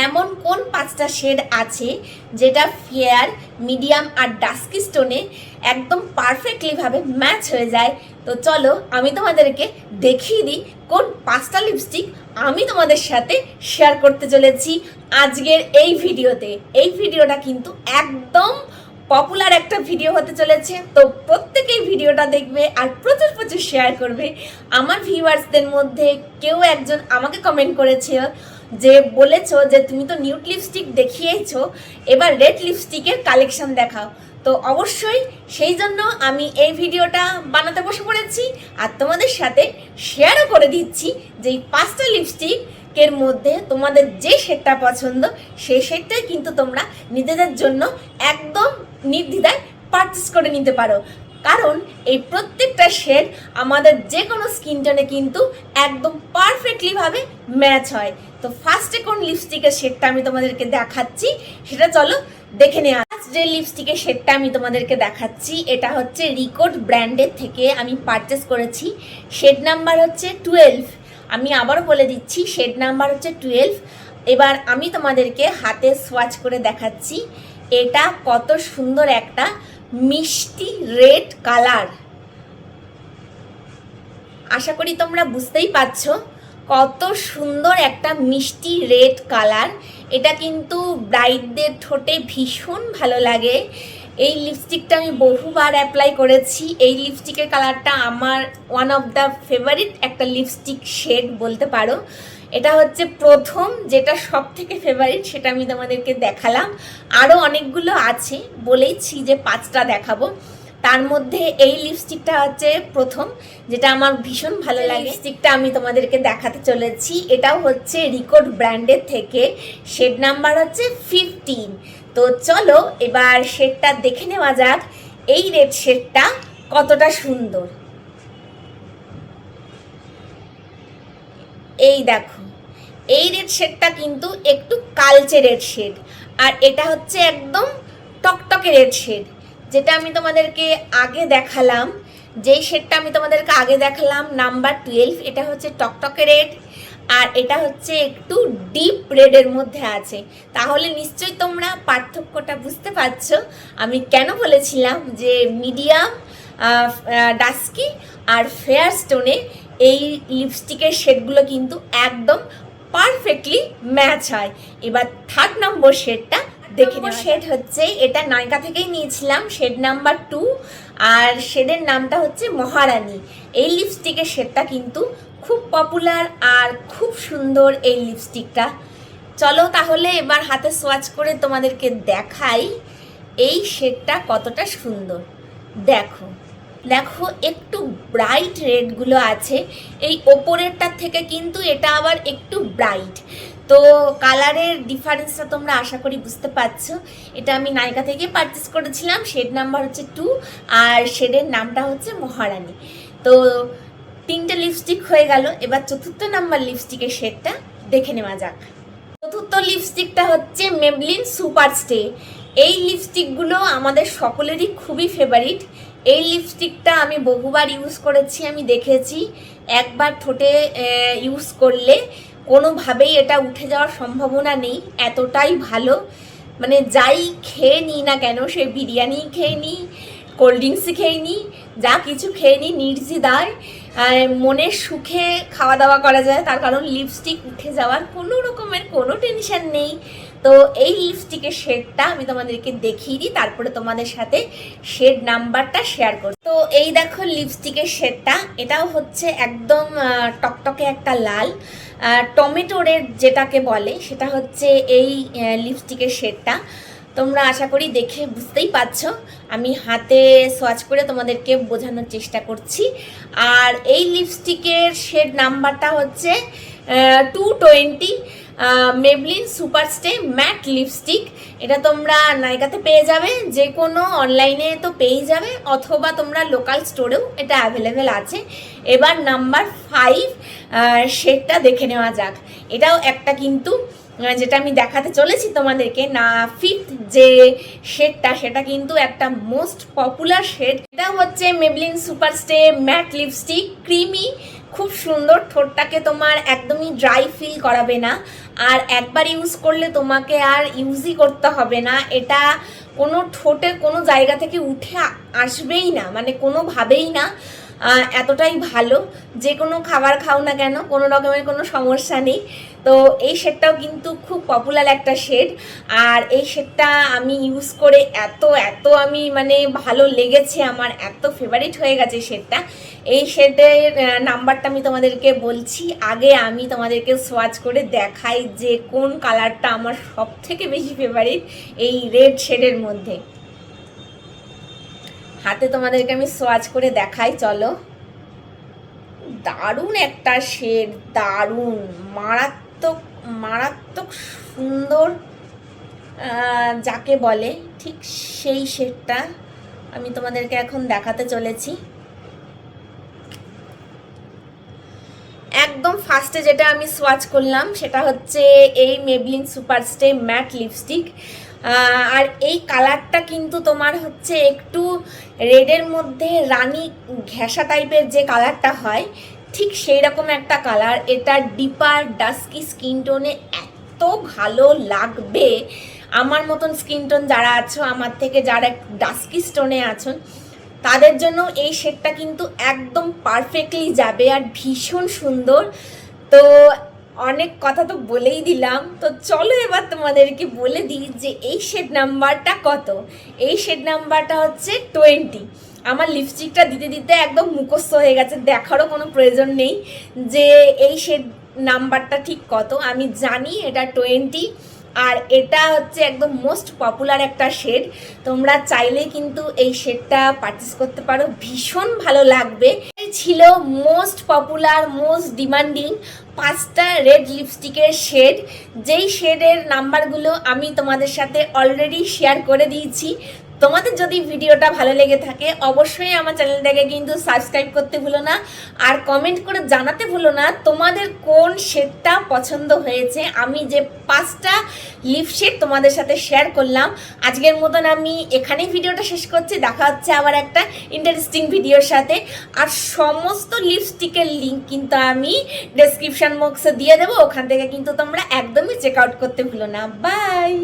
এমন কোন 5টা শেড আছে যেটা ফেয়ার, মিডিয়াম আর ডাস্কি স্টোনে একদম পারফেক্টলি ভাবে ম্যাচ হয়ে যায়। তো চলো আমি তোমাদেরকে দেখিয়ে দিই কোন 5টা লিপস্টিক আমি তোমাদের সাথে শেয়ার করতে চলেছি আজকের এই ভিডিওতে। এই ভিডিওটা কিন্তু একদম পপুলার একটা ভিডিও হতে চলেছে, তো প্রত্যেকেই ভিডিওটা দেখবে আর প্রচুর প্রচুর শেয়ার করবে। আমার ভিউয়ার্সদের মধ্যে কেউ একজন আমাকে কমেন্ট করেছে যে বলেছো যে তুমি তো নিউড লিপস্টিক দেখিয়েছো, এবার রেড লিপস্টিকের কালেকশন দেখাও। তো অবশ্যই সেই জন্য আমি এই ভিডিওটা বানাতে বসে পড়েছি আর তোমাদের সাথে শেয়ারও করে দিচ্ছি যে এই 5টা লিপস্টিকের মধ্যে তোমাদের যে শেডটা পছন্দ সেই শেডটাই কিন্তু তোমরা নিজেদের জন্য একদম নির্দ্বিধায় পারচেস করে নিতে পারো, কারণ এই প্রত্যেকটা শেড আমাদের যে কোনো স্কিন টোনে কিন্তু একদম পারফেক্টলি ভাবে ম্যাচ হয়। তো ফার্স্টে কোন লিপস্টিকের শেডটা আমি তোমাদেরকে দেখাচ্ছি সেটা চলো দেখে নেওয়া। যে লিপস্টিকের শেডটা আমি তোমাদেরকে দেখাচ্ছি এটা হচ্ছে রিকোড ব্র্যান্ডের থেকে আমি পারচেস করেছি। শেড নাম্বার হচ্ছে 12। আমি আবারও বলে দিচ্ছি শেড নাম্বার হচ্ছে 12। এবার আমি তোমাদেরকে হাতে সোয়াচ করে দেখাচ্ছি এটা কত সুন্দর একটা মিষ্টি রেড কালার। আশা করি তোমরা বুঝতেই পারছো কত সুন্দর একটা মিষ্টি রেড কালার। এটা কিন্তু ব্রাইডদের ঠোঁটে ভীষণ ভালো লাগে। এই লিপস্টিকটা আমি বহুবার অ্যাপ্লাই করেছি। এই লিপস্টিকের কালারটা আমার ওয়ান অফ দ্য ফেভারিট একটা লিপস্টিক শেড বলতে পারো। এটা হচ্ছে প্রথম যেটা সব থেকে ফেভারিট, সেটা আমি তোমাদেরকে দেখালাম। আরও অনেকগুলো আছে, বলেইছি যে 5টা দেখাবো, তার মধ্যে এই লিপস্টিকটা হচ্ছে প্রথম যেটা আমার ভীষণ ভালো লাগে। লিপস্টিকটা আমি তোমাদেরকে দেখাতে চলেছি, এটাও হচ্ছে রিকোড ব্র্যান্ডের থেকে, শেড নাম্বার হচ্ছে 15। তো চলো এবার শেডটা দেখে নেওয়া যাক এই রেড শেডটা কতটা সুন্দর। এই দেখো এই রেড শেডটা কিন্তু একটু কালচে রেড শেড, আর এটা হচ্ছে একদম টকটকে রেড শেড যেটা আমি তোমাদেরকে আগে দেখালাম। যেই শেডটা আমি তোমাদেরকে আগে দেখালাম নাম্বার 12, এটা হচ্ছে টকটকে রেড আর এটা হচ্ছে একটু ডিপ রেডের মধ্যে আছে। তাহলে নিশ্চয়ই তোমরা পার্থক্যটা বুঝতে পারছো আমি কেন বলেছিলাম যে মিডিয়াম, ডাস্কি আর ফেয়ার স্টোনে এই লিপস্টিকের শেডগুলো কিন্তু একদম পারফেক্টলি ম্যাচ হয়। এবার 3rd নম্বর শেডটা দেখে নেওয়া। শেড হচ্ছে এটা নায়িকা থেকেই নিয়েছিলাম, শেড নাম্বার 2 আর শেডের নামটা হচ্ছে মহারানী। এই লিপস্টিকের শেডটা কিন্তু খুব পপুলার আর খুব সুন্দর এই লিপস্টিকটা। চলো তাহলে এবার হাতে সোয়াচ করে তোমাদেরকে দেখাই এই শেডটা কতটা সুন্দর। দেখো দেখো একটু ব্রাইট রেডগুলো আছে, এই ওপরেরটার থেকে কিন্তু এটা আবার একটু ব্রাইট। তো কালারের ডিফারেন্সটা তোমরা আশা করি বুঝতে পারছো। এটা আমি নায়িকা থেকে পারচেস করেছিলাম, শেড নাম্বার হচ্ছে 2 আর শেডের নামটা হচ্ছে মহারানী। তো 3টে লিপস্টিক হয়ে গেল, এবার 4র্থ নাম্বার লিপস্টিকের শেডটা দেখে নেওয়া যাক। 4র্থ লিপস্টিকটা হচ্ছে মেবলিন সুপার স্টে। এই লিপস্টিকগুলো আমাদের সকলেরই খুবই ফেভারিট। এই লিপস্টিকটা আমি বহুবার ইউজ করেছি, আমি দেখেছি একবার ঠোঁটে ইউজ করলে কোনোভাবেই এটা উঠে যাওয়ার সম্ভাবনা নেই, এতটাই ভালো। মানে যাই খেয়ে নিই না কেন, সে বিরিয়ানি খেয়ে নিই, কোল্ড ড্রিঙ্কসই খেয়ে নিই, যা কিছু খেয়ে নিই নির্দ্বিধায় মনের সুখে খাওয়া দাওয়া করা যায়, তার কারণ লিপস্টিক উঠে যাওয়ার কোনো রকমের কোনো টেনশন নেই। তো এই লিপস্টিকের শেডটা আমি তোমাদেরকে দেখিয়ে দিই, তারপরে তোমাদের সাথে শেড নাম্বারটা শেয়ার করব। তো এই দেখো লিপস্টিকের শেডটা, এটাও হচ্ছে একদম টকটকে একটা লাল, টমেটো রেড যেটাকে বলে, সেটা হচ্ছে এই লিপস্টিকের শেডটা। তোমরা আশা করি দেখে বুঝতেই পারছো, আমি হাতে সোয়াচ করে তোমাদেরকে বোঝানোর চেষ্টা করছি। আর এই লিপস্টিকের শেড নাম্বারটা হচ্ছে 220, Maybelline super stay matte lipstick. এটা তোমরা নায়িকাতে পেয়ে যাবে, যে কোনো অনলাইনে তো পেয়ে যাবে, অথবা তোমরা লোকাল স্টোরেও এটা অ্যাভেলেবেল আছে। এবার নাম্বার 5 শেডটা দেখে নেওয়া যাক। এটাও একটা কিন্তু যেটা আমি দেখাতে চলেছি তোমাদেরকে না, 5th যে শেডটা সেটা কিন্তু একটা মোস্ট পপুলার শেড। এটা হচ্ছে Maybelline super stay matte lipstick creamy খুব সুন্দর, ঠোঁটটাকে তোমার একদমই ড্রাই ফিল করাবে না, আর একবার ইউজ করলে তোমাকে আর ইউজই করতে হবে না। এটা কোনো ঠোঁটের কোনো জায়গা থেকে উঠে আসবেই না, মানে কোনোভাবেই না। এতটাই ভালো, যে কোনো খাবার খাও না কেন কোনো রকমের কোনো সমস্যা নেই। তো এই শেডটাও কিন্তু খুব পপুলার একটা শেড, আর এই শেডটা আমি ইউজ করে এত এত আমি মানে ভালো লেগেছে, আমার এত ফেভারিট হয়ে গেছে শেডটা। এই শেডের নাম্বারটা আমি তোমাদেরকে বলছি, আগে আমি তোমাদেরকে সোয়াচ করে দেখাই যে কোন কালারটা আমার সব থেকে বেশি ফেভারিট এই রেড শেডের মধ্যে। হাতে তোমাদেরকে আমি সোয়াচ করে দেখাই, চলো। দারুণ একটা শেড, দারুণ, মারাত্মক মারাত্মক সুন্দর, যাকে বলে ঠিক সেই শেডটা আমি তোমাদেরকে এখন দেখাতে চলেছি। একদম ফার্স্টে যেটা আমি সোয়াচ করলাম সেটা হচ্ছে এই মেবলিন সুপারস্টে ম্যাট লিপস্টিক। আর এই কালারটা কিন্তু তোমার হচ্ছে একটু রেডের মধ্যে রানী ঘেঁষা টাইপের যে কালারটা হয়, ঠিক সেই রকম একটা কালার। এটা ডিপার ডাস্কি স্কিন টোনে এত ভালো লাগবে। আমার মতন স্কিন টোন যারা আছো, আমার থেকে যারা ডাস্কি স্টোনে আছো, তাদের জন্য এই শেডটা কিন্তু একদম পারফেক্টলি যাবে, আর ভীষণ সুন্দর। তো অনেক কথা তো বলেই দিলাম, তো চলো এবার তোমাদেরকে বলে দিই যে এই শেড নাম্বারটা কত। এই শেড নাম্বারটা হচ্ছে 20। আমার লিপস্টিকটা দিতে দিতে একদম মুখস্থ হয়ে গেছে, দেখারও কোনো প্রয়োজন নেই যে এই শেড নাম্বারটা ঠিক কত। আমি জানি এটা 20, আর এটা হচ্ছে একদম মোস্ট পপুলার একটা শেড। তোমরা চাইলে কিন্তু এই শেডটা পারচেস করতে পারো, ভীষণ ভালো লাগবে। এই ছিল মোস্ট পপুলার মোস্ট ডিমান্ডিং 5টা রেড লিপস্টিকের শেড, যেই শেডের নাম্বারগুলো আমি তোমাদের সাথে অলরেডি শেয়ার করে দিয়েছি। তোমাদের যদি ভিডিওটা ভালো লেগে থাকে অবশ্যই আমার চ্যানেলটাকে কিন্তু সাবস্ক্রাইব করতে ভুলো না, আর কমেন্ট করে জানাতে ভুলো না তোমাদের কোন শেডটা পছন্দ হয়েছে। আমি যে 5টা লিপ শেড তোমাদের সাথে শেয়ার করলাম, আজকের মতন আমি এখানেই ভিডিওটা শেষ করছি। দেখা হচ্ছে আবার একটা ইন্টারেস্টিং ভিডিওর সাথে, আর সমস্ত লিপস্টিকের লিঙ্ক কিন্তু আমি ডেসক্রিপশন বক্সে দিয়ে দেবো, ওখান থেকে কিন্তু তোমরা একদমই চেক আউট করতে ভুলো না। বাই।